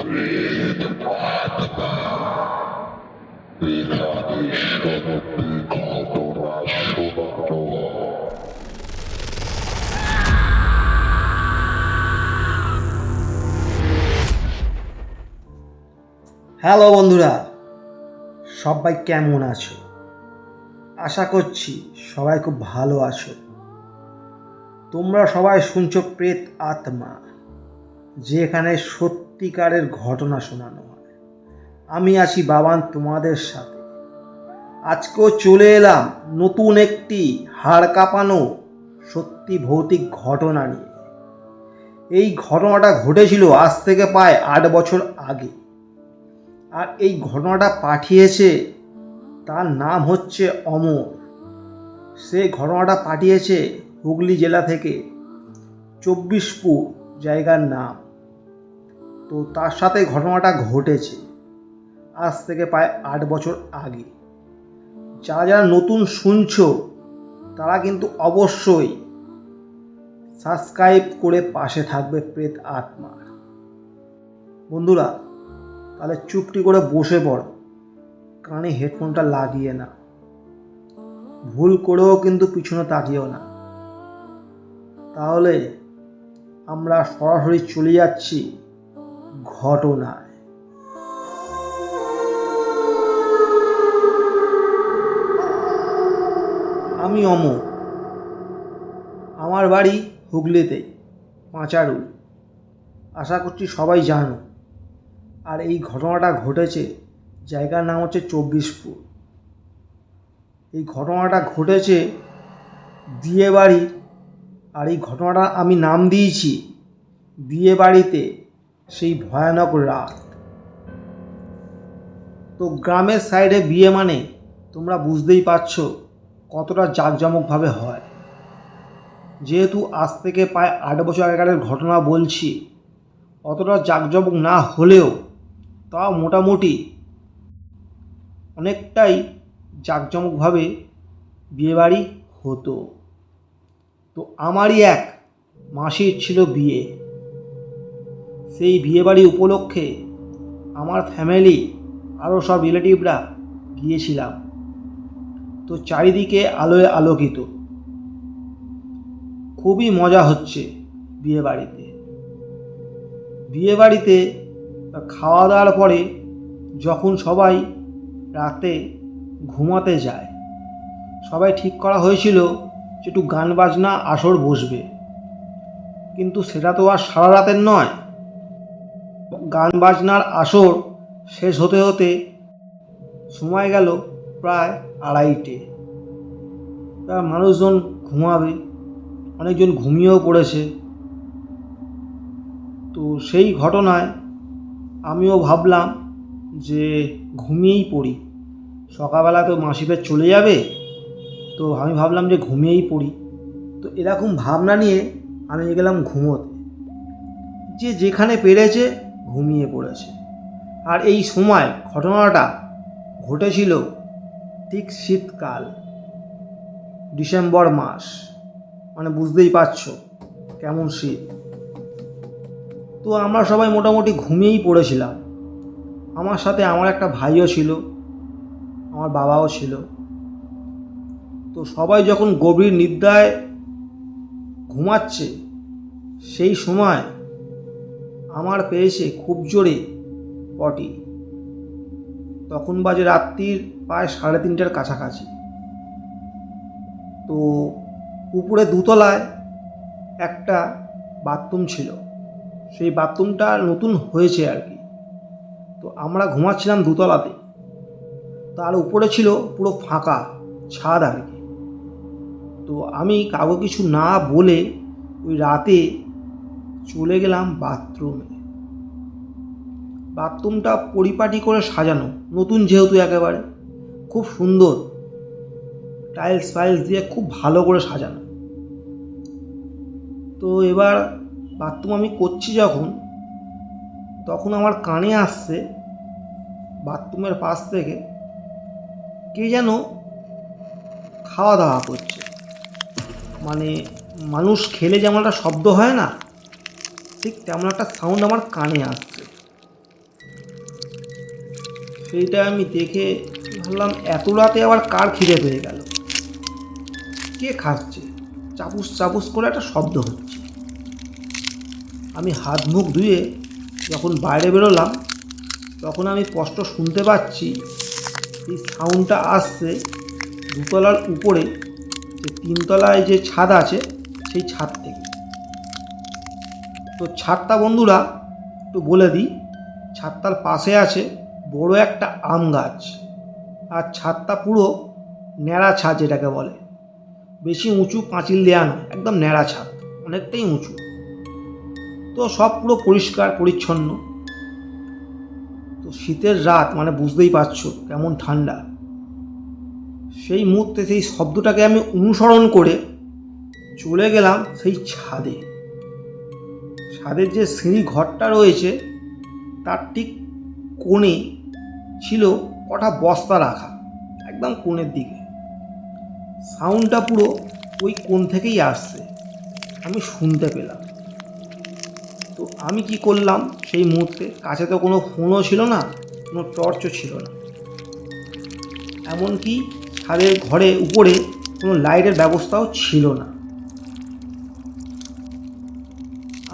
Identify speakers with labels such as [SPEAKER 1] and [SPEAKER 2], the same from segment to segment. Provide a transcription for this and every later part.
[SPEAKER 1] Hello বন্ধুরা, সবাই কেমন আছো? আশা করছি সবাই খুব ভালো আছো। তোমরা সবাই শুনছো প্রেত আত্মা, যেখানে সত্যিকারের ঘটনা শোনানো হয়। আমি আছি বাবান তোমাদের সাথে। আজকেও চলে এলাম নতুন একটি হাড় কাঁপানো সত্যি ভৌতিক ঘটনা নিয়ে। এই ঘটনাটা ঘটেছিল আজ থেকে প্রায় 8 বছর আগে। আর এই ঘটনাটা পাঠিয়েছে, তার নাম হচ্ছে অমর। সে ঘটনাটা পাঠিয়েছে হুগলি জেলা থেকে, 24পুর জায়গার নাম। তো তার সাথে ঘটনাটা ঘটেছে আজ থেকে প্রায় 8 বছর আগে। যারা যারা নতুন শুনছো তারা কিন্তু অবশ্যই সাবস্ক্রাইব করে পাশে থাকবে প্রেত আত্মার। বন্ধুরা, তাহলে চুপটি করে বসে পড়ো, কানে হেডফোনটা লাগিয়ে না, ভুল করেও কিন্তু পিছনে তাকিয়েও না। তাহলে আমরা সরাসরি চলে যাচ্ছি ঘটনায়। আমি অমর, আমার বাড়ি হুগলিতে, পাঁচারুল। আশা করছি সবাই জানো। আর এই ঘটনাটা ঘটেছে, জায়গার নাম হচ্ছে 24পুর। এই ঘটনাটা ঘটেছে বিয়ে বাড়ির, আর এই ঘটনাটা আমি নাম দিয়েছি বিয়ে বাড়িতে সেই ভয়ানক রাত। তো গ্রামের সাইডে বিয়ে মানে তোমরা বুঝতেই পারছো কতটা জাঁকজমকভাবে হয়। যেহেতু আজ থেকে প্রায় 8 বছর আগেকারের ঘটনা বলছি, অতটা জাঁকজমক না হলেও তাও মোটামুটি অনেকটাই জাঁকজমকভাবে বিয়েবাড়ি হতো। তো আমারই এক মাসির ছিল বিয়ে। সেই বিয়েবাড়ি উপলক্ষে আমার ফ্যামিলি আরও সব রিলেটিভরা গিয়েছিলাম। তো চারিদিকে আলোয় আলোকিত, খুবই মজা হচ্ছে বিয়েবাড়িতে। বিয়েবাড়িতে খাওয়া দাওয়ার পরে যখন সবাই রাতে ঘুমাতে যায়, সবাই ঠিক করা হয়েছিল যে একটু গান বাজনা আসর বসবে। কিন্তু সেটা তো আর সারা রাতের নয়। গান বাজনার আসর শেষ হতে হতে সময় গেল প্রায় 2:30। মানুষজন ঘুমাবে, অনেকজন ঘুমিয়েও পড়েছে। তো সেই ঘটনায় আমিও ভাবলাম যে ঘুমিয়েই পড়ি, সকালবেলা তো মাসিদের চলে যাবে। তো আমি ভাবলাম যে ঘুমিয়েই পড়ি। তো এরকম ভাবনা নিয়ে আমি গেলাম ঘুমোতে। যে যেখানে পেরেছে ঘুমিয়ে পড়েছে। আর এই সময় ঘটনাটা ঘটেছিল ঠিক শীতকাল, ডিসেম্বর মাস, মানে বুঝতেই পারছো কেমন শীত। তো আমরা সবাই মোটামুটি ঘুমিয়েই পড়েছিলাম। আমার সাথে আমার একটা ভাইও ছিল, আমার বাবাও ছিল। তো সবাই যখন গভীর নিদ্রায় ঘুমাচ্ছে, সেই সময় আমার পেয়েছে খুব জোরে পটি। তখন বাজে রাত্রির প্রায় 3:30টার কাছাকাছি। তো উপরে 2তলায় একটা বাথরুম ছিল, সেই বাথরুমটা নতুন হয়েছে আর কি। তো আমরা ঘুমাচ্ছিলাম 2তলাতে, তার উপরে ছিল পুরো ফাঁকা ছাদ আর কি। তো আমি কাউকে কিছু না বলে ওই রাতে চলে গেলাম বাথরুমে। বাথরুমটা পরিপাটি করে সাজানো, নতুন যেহেতু একেবারে, খুব সুন্দর টাইলস ফাইলস দিয়ে খুব ভালো করে সাজানো। তো এবার বাথরুম আমি করছি যখন, তখন আমার কানে আসছে বাথরুমের পাশ থেকে কে যেন খাওয়া দাওয়া করছে। মানে মানুষ খেলে যেমন একটা শব্দ হয় না, ঠিক তেমন একটা সাউন্ড আমার কানে আসছে। সেইটা আমি দেখে ভাবলাম এত রাতে আবার কার খিদে পেয়ে গেল, কে খাচ্ছে, চাপুস চাপুস করে একটা শব্দ হচ্ছে। আমি হাত মুখ ধুয়ে যখন বাইরে বেরোলাম তখন আমি স্পষ্ট শুনতে পাচ্ছি এই সাউন্ডটা আসছে দুতলার উপরে, যে তিনতলায় যে ছাদ আছে সেই ছাদ থেকে। তো ছাদটা বন্ধুরা একটু বলে দিই, ছাদটার পাশে আছে বড় একটা আম গাছ, আর ছাদটা পুরো ন্যাড়া ছাদ যেটাকে বলে, বেশি উঁচু পাঁচিল দেওয়া নয়, একদম ন্যাড়া ছাদ, অনেকটাই উঁচু। তো সব পুরো পরিষ্কার পরিচ্ছন্ন। তো শীতের রাত মানে বুঝতেই পারছো কেমন ঠান্ডা। সেই মুহূর্তে সেই শব্দটাকে আমি অনুসরণ করে চলে গেলাম সেই ছাদে। ছাদের যে সিঁড়ি ঘরটা রয়েছে তার ঠিক কোণে ছিল কটা বস্তা রাখা, একদম কোণের দিকে। সাউন্ডটা পুরো ওই কোণ থেকেই আসছে, আমি শুনতে পেলাম। তো আমি কি করলাম সেই মুহূর্তে, কাছে তো কোনো ফোনও ছিল না, কোনো টর্চও ছিল না, এমনকি ছাদের ঘরে উপরে কোনো লাইটের ব্যবস্থাও ছিল না।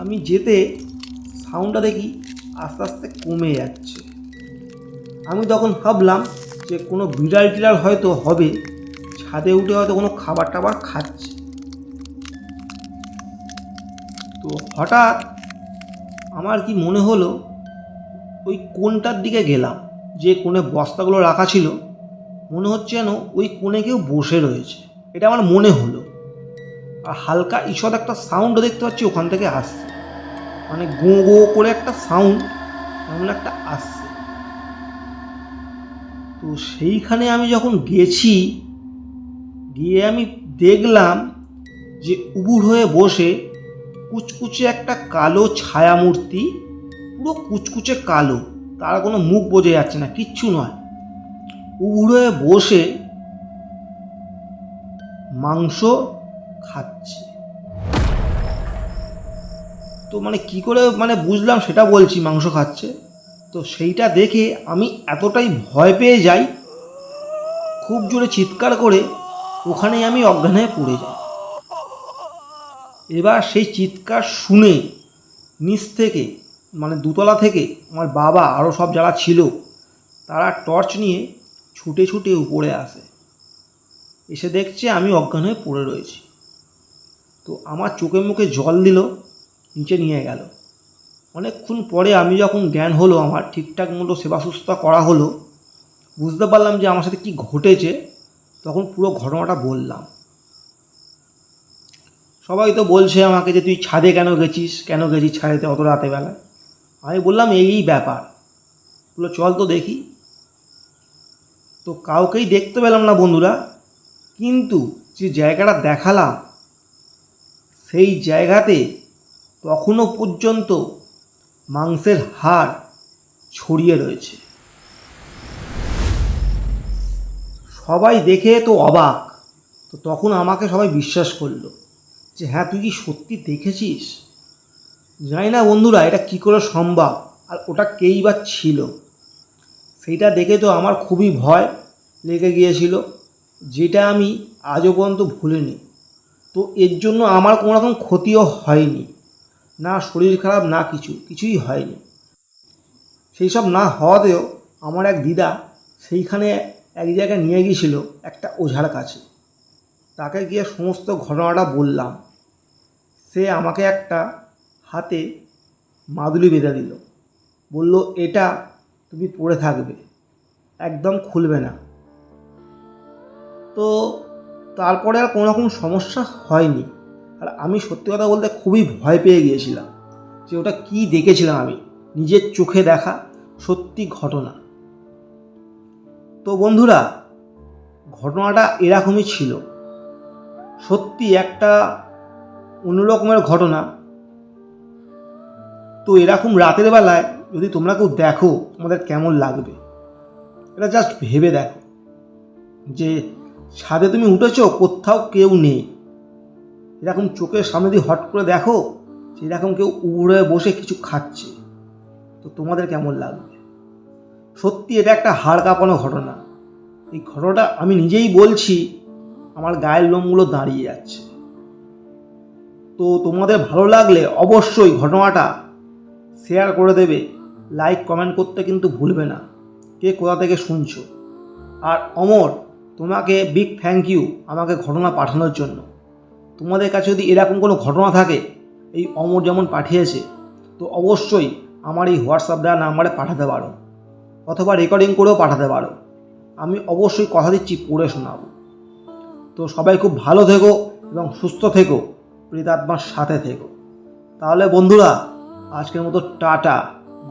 [SPEAKER 1] আমি যেতে সাউন্ডটা দেখি আস্তে আস্তে কমে যাচ্ছে। আমি তখন ভাবলাম যে কোনো বিড়াল টিড়াল হয়তো হবে, ছাদে উঠে হয়তো কোনো খাবার টাবার খাচ্ছে। তো হঠাৎ আমার কি মনে হলো, ওই কোণটার দিকে গেলাম যে কোণে বস্তাগুলো রাখা ছিল, মনে হচ্ছে যেন ওই কোণে কেউ বসে রয়েছে, এটা আমার মনে হলো। আর হালকা ঈষৎ একটা সাউন্ডও দেখতে পাচ্ছি ওখান থেকে আসছে, মানে গো গো করে একটা সাউন্ড এমন একটা আসছে। তো সেইখানে আমি যখন গেছি, গিয়ে আমি দেখলাম যে উবুর হয়ে বসে কুচকুচে একটা কালো ছায়ামূর্তি, পুরো কুচকুচে কালো, তার কোনো মুখ বোঝা যাচ্ছে না, কিচ্ছু নয়, উবুর হয়ে বসে মাংস খাচ্ছে। তো মানে কি করে মানে বুঝলাম সেটা বলছি, মাংস খাচ্ছে। তো সেইটা দেখে আমি এতটাই ভয় পেয়ে যাই, খুব জোরে চিৎকার করে ওখানেই আমি অজ্ঞান হয়ে পড়ে যাই। এবার সেই চিৎকার শুনে নিচ থেকে মানে দুতলা থেকে আমার বাবা আরও সব যারা ছিল তারা টর্চ নিয়ে ছুটে ছুটে উপরে আসে, এসে দেখছে আমি অজ্ঞান হয়ে পড়ে রয়েছি। তো আমার চোখে মুখে জল দিল, নিচে নিয়ে গেল। অনেকক্ষণ পরে আমি যখন জ্ঞান হলো, আমার ঠিকঠাক মতো সেবা শুশ্রূষা করা হলো, বুঝতে পারলাম যে আমার সাথে কী ঘটেছে, তখন পুরো ঘটনাটা বললাম। সবাই তো বলছে আমাকে যে তুই ছাদে কেন গেছিস ছাদেতে অত রাতেবেলা। আমি বললাম এই ব্যাপার, বললো চল তো দেখি। তো কাউকেই দেখতে পেলাম না বন্ধুরা, কিন্তু যে জায়গাটা দেখালাম সেই জায়গাতে তখনও পর্যন্ত মাংসের হাড় ছড়িয়ে রয়েছে। সবাই দেখে তো অবাক। তো তখন আমাকে সবাই বিশ্বাস করলো যে হ্যাঁ তুই কি সত্যি দেখেছিস। জানি না বন্ধুরা এটা কী করে সম্ভব, আর ওটা কেই বা ছিল। সেইটা দেখে তো আমার খুবই ভয় লেগে গিয়েছিল, যেটা আমি আজও পর্যন্ত ভুলিনি। তো এর জন্য আমার কোনো রকম ক্ষতিও হয়নি, না শরীর খারাপ না কিছুই হয়নি। সেই সব না হওয়াতেও আমার এক দিদা সেইখানে এক জায়গায় নিয়ে গিয়েছিল একটা ওঝার কাছে। তাকে গিয়ে সমস্ত ঘটনাটা বললাম। সে আমাকে একটা হাতে মাদুলি বেঁধে দিল, বলল এটা তুমি পরে থাকবে, একদম খুলবে না। তো তারপরে আর কোনো রকম সমস্যা হয়নি। আর আমি সত্যি কথা বলতে খুবই ভয় পেয়ে গিয়েছিলাম যে ওটা কী দেখেছিলাম, আমি নিজের চোখে দেখা সত্যি ঘটনা। তো বন্ধুরা ঘটনাটা এরকমই ছিল, সত্যি একটা অন্যরকমের ঘটনা। তো এরকম রাতের বেলায় যদি তোমরা কেউ দেখো তোমাদের কেমন লাগবে, এটা জাস্ট ভেবে দেখো যে ছাদে তুমি উঠেছো, কোথাও কেউ নেই, এরকম চোখের সামনে দিয়ে হট করে দেখো সেরকম কেউ উড়ে বসে কিছু খাচ্ছে, তো তোমাদের কেমন লাগবে। সত্যি এটা একটা হাড় কাঁপানো ঘটনা। এই ঘটনাটা আমি নিজেই বলছি, আমার গায়ের লোমগুলো দাঁড়িয়ে যাচ্ছে। তো তোমাদের ভালো লাগলে অবশ্যই ঘটনাটা শেয়ার করে দেবে, লাইক কমেন্ট করতে কিন্তু ভুলবে না, কে কোথা থেকে শুনছো। আর অমর, তোমাকে বিগ থ্যাংক ইউ আমাকে ঘটনা পাঠানোর জন্য। তোমাদের কাছে যদি এরকম কোনো ঘটনা থাকে, এই অমর যেমন পাঠিয়েছে, তো অবশ্যই আমার এই হোয়াটসঅ্যাপ দেওয়া নাম্বারে পাঠাতে পারো, অথবা রেকর্ডিং করেও পাঠাতে পারো। আমি অবশ্যই কথা দিচ্ছি পড়ে শোনাবো। তো সবাই খুব ভালো থেকো এবং সুস্থ থেকো, প্রেতাত্মার সাথে থেকো। তাহলে বন্ধুরা, আজকের মতো টাটা,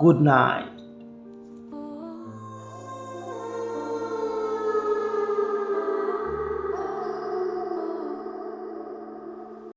[SPEAKER 1] গুড নাইট।